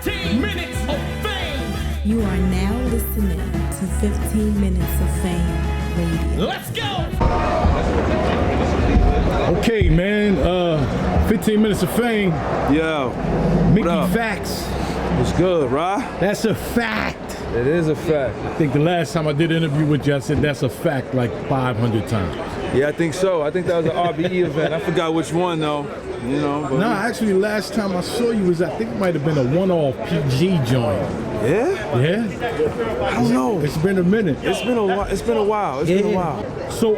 15 minutes of fame. You are now listening to 15 Minutes of Fame Radio. Let's go. Okay, man. 15 Minutes of Fame. Yo, Mickey what up? Factz. What's good, Ra? That's a fact. It is a fact. I think the last time I did an interview with you, I said that's a fact like 500 times. Yeah, I think so. I think that was an RBE event. I forgot which one though. You know. But Nah, actually, last time I saw you was, I think it might have been a one-off PG joint. Yeah? Yeah? I don't know. It's been a minute. It's been a while. It's been a while. So,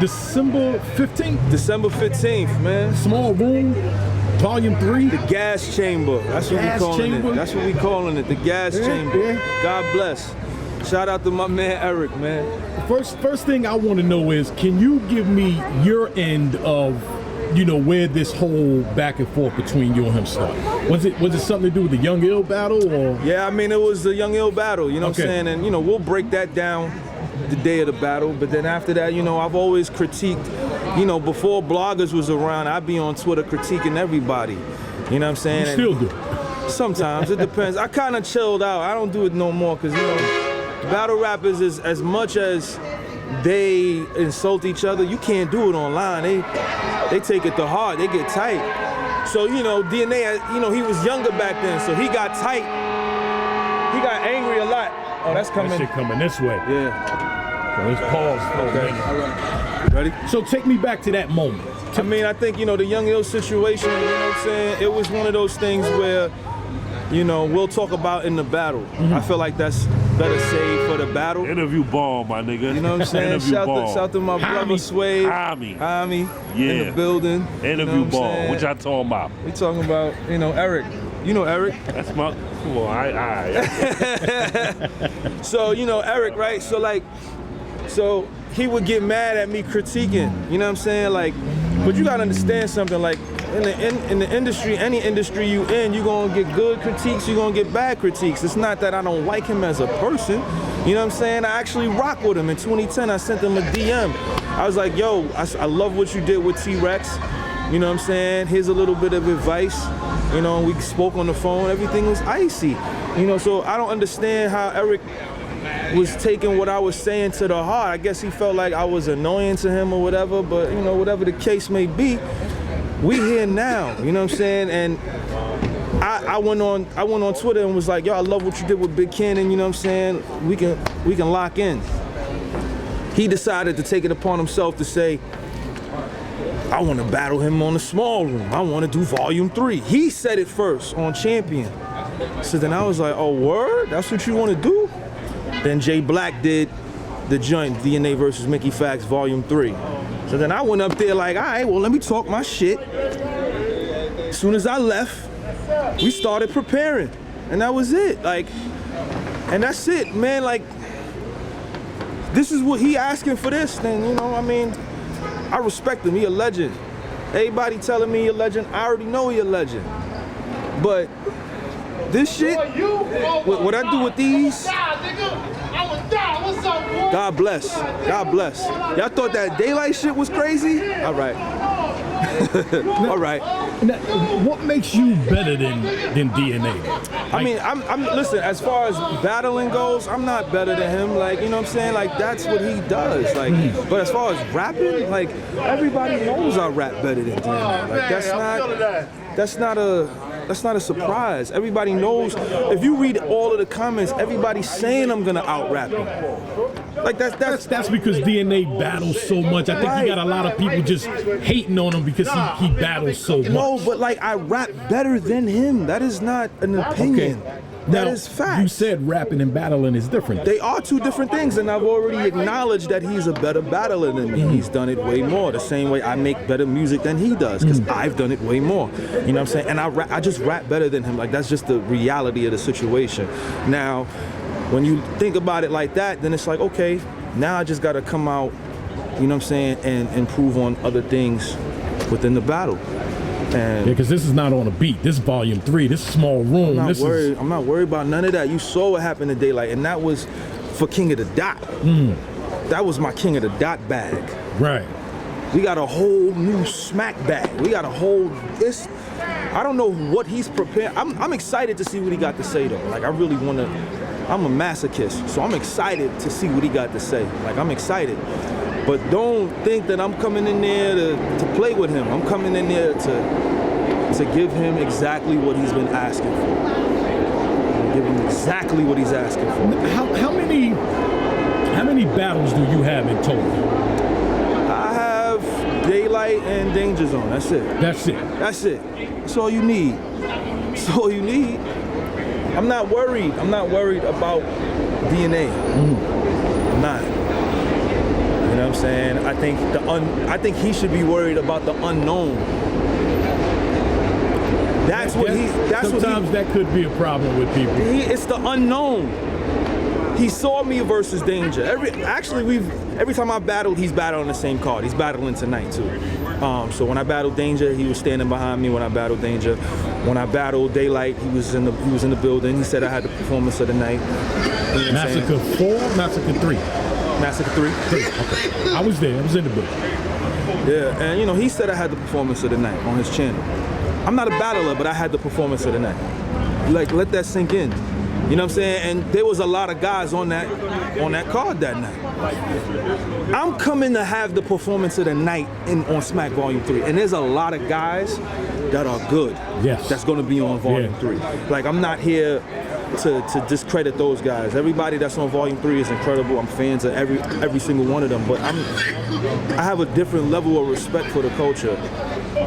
December 15th, December 15th, man. Small Room, Volume 3. The gas chamber. That's what Gas we calling chamber? it. That's what we calling it. The gas chamber. Yeah. God bless. Shout out to my man Eric, man. First thing I want to know is, can you give me your end of, where this whole back and forth between you and him started? Was it something to do with the Young Ill battle, or? Yeah, I mean, it was the Young Ill battle, you know Okay. what I'm saying? And, we'll break that down the day of the battle. But then after that, I've always critiqued, before bloggers was around, I'd be on Twitter critiquing everybody. You know what I'm saying? You still do. Sometimes, it depends. I kind of chilled out. I don't do it no more because, battle rappers, is as much as they insult each other, you can't do it online. They take it to heart. They get tight. So, DNA, he was younger back then, so he got tight. He got angry a lot. Oh, that's coming. That shit coming this way. Yeah. So let's pause for a minute. All right. Ready? So take me back to that moment. I mean, I think, the Young Ill situation, you know what I'm saying? It was one of those things where, we'll talk about in the battle. Mm-hmm. I feel like that's better saved for the battle. Interview ball, my nigga. You know what I'm saying? Interview ball. Shout to my brother Swade. Hami. In the Yeah. building. Interview ball. What y'all talking about? We talking about, Eric. You know Eric. That's my. Come on, I. So, Eric, right? So he would get mad at me critiquing. You know what I'm saying? But you gotta understand something. In the industry, any industry you in, you're gonna get good critiques, you're gonna get bad critiques. It's not that I don't like him as a person. You know what I'm saying? I actually rock with him. In 2010, I sent him a DM. I was like, yo, I love what you did with T-Rex. You know what I'm saying? Here's a little bit of advice. We spoke on the phone, everything was icy. So I don't understand how Eric was taking what I was saying to the heart. I guess he felt like I was annoying to him or whatever, but whatever the case may be, we here now, you know what I'm saying? And I went on Twitter and was like, yo, I love what you did with Big Cannon, you know what I'm saying? We can lock in. He decided to take it upon himself to say, I want to battle him on the Small Room. I want to do Volume 3. He said it first on Champion. So then I was like, oh, word? That's what you want to do? Then Jay Black did the joint, DNA versus Mickey Factz, Volume 3. So then I went up there like, all right, well, let me talk my shit. As soon as I left, we started preparing. And that was it. And that's it, man. This is what he asking for this, then, I respect him. He a legend. Everybody telling me he a legend. I already know he a legend. But this shit, what I do with these, God bless. God bless. Y'all thought that daylight shit was crazy? All right. All right. Now, what makes you better than DNA? I mean, I'm listen, as far as battling goes, I'm not better than him. You know what I'm saying? That's what he does. But as far as rapping, everybody knows I rap better than DNA. That's not a surprise. Everybody knows. If you read all of the comments, everybody's saying I'm gonna out-rap him. That's because DNA battles so much. I think you got a lot of people just hating on him because he battles so much. No, but I rap better than him. That is not an opinion. Okay. That Now, is fact. You said rapping and battling is different. They are two different things, and I've already acknowledged that he's a better battler than me. He's done it way more. The same way I make better music than he does, because I've done it way more. You know what I'm saying? And I just rap better than him. That's just the reality of the situation. Now, when you think about it like that, then it's like, okay, now I just got to come out, you know what I'm saying, and improve on other things within the battle. And because this is not on a beat. This is Volume 3. This is Small Room. I'm not worried about none of that. You saw what happened in Daylight, and that was for King of the Dot. That was my King of the Dot bag. Right. We got a whole new smack bag. We got a whole I don't know what he's prepared. I'm excited to see what he got to say, though. Like, I really want to. I'm a masochist, so I'm excited to see what he got to say. Like, I'm excited. But don't think that I'm coming in there to play with him. I'm coming in there to give him exactly what he's been asking for. Give him exactly what he's asking for. How many battles do you have in total? I have Daylight and Danger Zone. That's it. That's it. That's it. That's all you need. That's all you need. I'm not worried. I'm not worried about DNA. I'm not. You know what I'm saying? I think he should be worried about the unknown. Sometimes that could be a problem with people. It's the unknown. He saw me versus Danger. Every time I battled, he's battling the same card. He's battling tonight too. So when I battled Danger, he was standing behind me. When I battled Danger, when I battled Daylight, he was in the building. He said I had the performance of the night. You know Massacre 4, Massacre 3. Massacre 3. Okay. I was there. I was in the building. Yeah, and he said I had the performance of the night on his channel. I'm not a battler, but I had the performance of the night. Like, let that sink in. You know what I'm saying? And there was a lot of guys on that card that night. I'm coming to have the performance of the night on Smack Volume 3. And there's a lot of guys that are good. Yes. That's going to be on Volume 3. Like, I'm not here to discredit those guys. Everybody that's on Volume 3 is incredible. I'm fans of every single one of them. But I have a different level of respect for the culture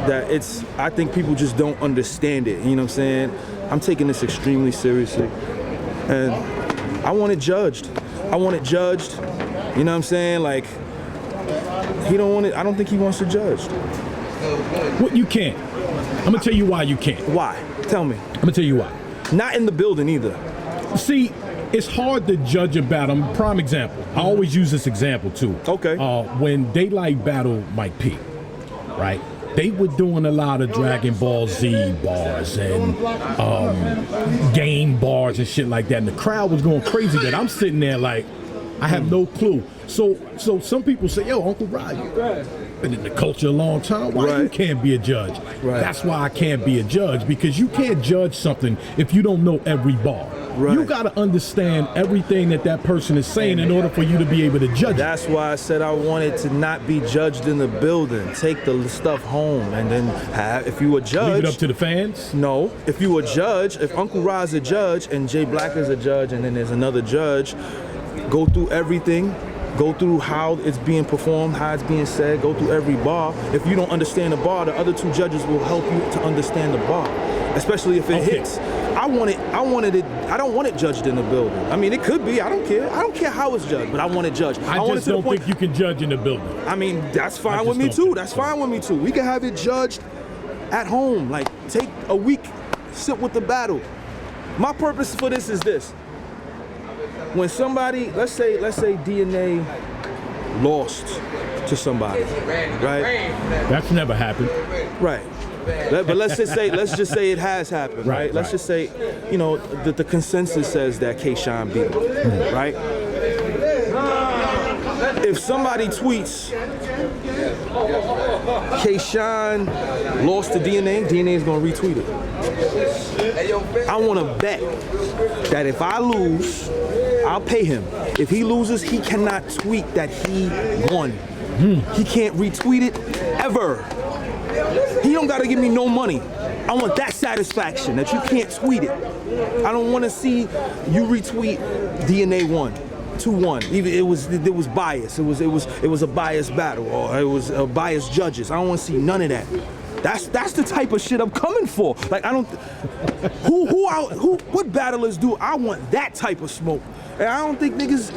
that I think people just don't understand it. You know what I'm saying? I'm taking this extremely seriously. And I want it judged. You know what I'm saying? Like, he don't want it. I don't think he wants it judged. Well, you can't. I'm gonna tell you why you can't. Why? Tell me. I'm gonna tell you why. Not in the building either. See, it's hard to judge a battle. Prime example. I always use this example too. Okay. When Daylight battled Mike P, right? They were doing a lot of Dragon Ball Z bars and game bars and shit like that, and the crowd was going crazy. That I'm sitting there like, I have no clue. So some people say, "Yo, Uncle Rod, you've been in the culture a long time. Why you can't be a judge?" Right. That's why I can't be a judge, because you can't judge something if you don't know every bar. Right. You got to understand everything that person is saying in order for you to be able to judge That's it. why I said I wanted to not be judged in the building. Take the stuff home, and then if you a judge, leave it up to the fans. No, if you a judge, if Uncle Rod's a judge and Jay Black is a judge, and then there's another judge, go through everything. Go through how it's being performed, how it's being said, go through every bar. If you don't understand the bar, the other two judges will help you to understand the bar, especially if it hits. I don't want it judged in the building. I mean, it could be, I don't care. I don't care how it's judged, but I want it judged. I just don't think you can judge in the building. I mean, that's fine with me too. That's fine with me too. We can have it judged at home. Like, take a week, sit with the battle. My purpose for this is this. When somebody, let's say DNA lost to somebody, right? That's never happened. Right. But let's just say it has happened, right? Let's just say, the consensus says that K-Shine beat him, right? If somebody tweets, K-Shine lost to DNA is gonna retweet it. I wanna bet that if I lose, I'll pay him. If he loses, he cannot tweet that he won. He can't retweet it ever. He don't gotta give me no money. I want that satisfaction that you can't tweet it. I don't wanna see you retweet DNA 1. 2-1. Even it was bias. It was a biased battle, or it was biased judges. I don't want to see none of that. That's the type of shit I'm coming for. Like, I don't. What battlers do? I want that type of smoke. And I don't think niggas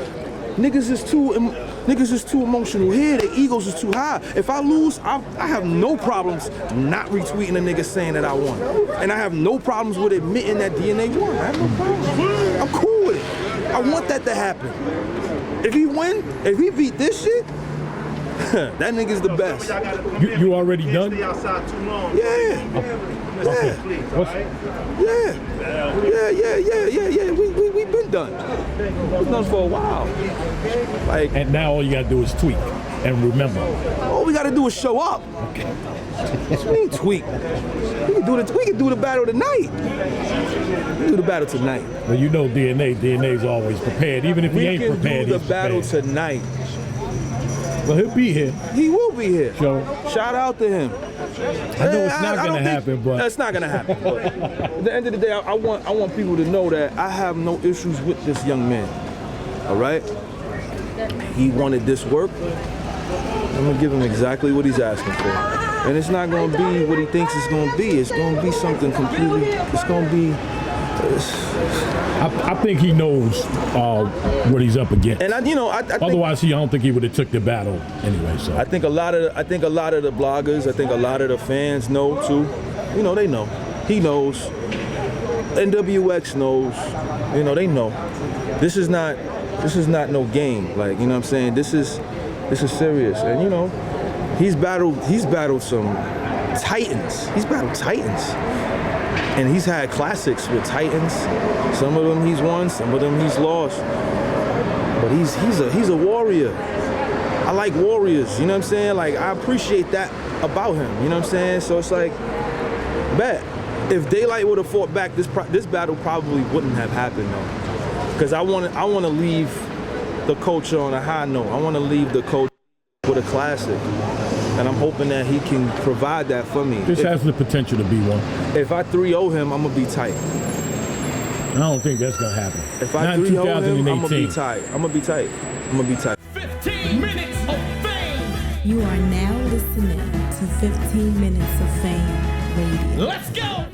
is too emotional here. Their egos is too high. If I lose, I have no problems not retweeting a nigga saying that I won, and I have no problems with admitting that DNA won. I have no problem. I'm cool with it. I want that to happen. If he beat this shit, that nigga's the best. You already done? Yeah. Okay. Yeah. We've been done. We've been done for a while. Like, and now all you gotta do is tweak and remember. All we gotta do is show up. Okay. What you mean tweak? We can do the battle tonight. Do the battle tonight. Well, you know DNA's always prepared, even if he ain't prepared. We can do the he's battle prepared. tonight. Well, he'll be here. He will be here. So, shout out to him. I know it's not going to happen, but it's not going to happen. But at the end of the day, I want people to know that I have no issues with this young man. All right? He wanted this work. I'm going to give him exactly what he's asking for. And it's not going to be what he thinks it's going to be. It's going to be something completely, it's going to be... I think he knows what he's up against. And I think, otherwise, I don't think he would have took the battle anyway. So I think a lot of the bloggers, I think a lot of the fans know too. You know, they know. He knows. NWX knows. You know, they know. This is not no game. Like, you know what I'm saying? This is serious. And you know, he's battled some titans. He's battled titans. And he's had classics with titans. Some of them he's won, some of them he's lost. But he's a warrior. I like warriors, you know what I'm saying? Like, I appreciate that about him, you know what I'm saying? So it's like, bet. If Daylight would have fought back, this battle probably wouldn't have happened though. Because I want to leave the culture on a high note. I want to leave the culture with a classic. And I'm hoping that he can provide that for me. This has the potential to be one. If I 3-0 him, I'm going to be tight. I don't think that's going to happen. If I 3-0 him, I'm going to be tight. I'm going to be tight. I'm going to be tight. 15 minutes of fame. You are now listening to 15 Minutes of Fame Radio. Let's go.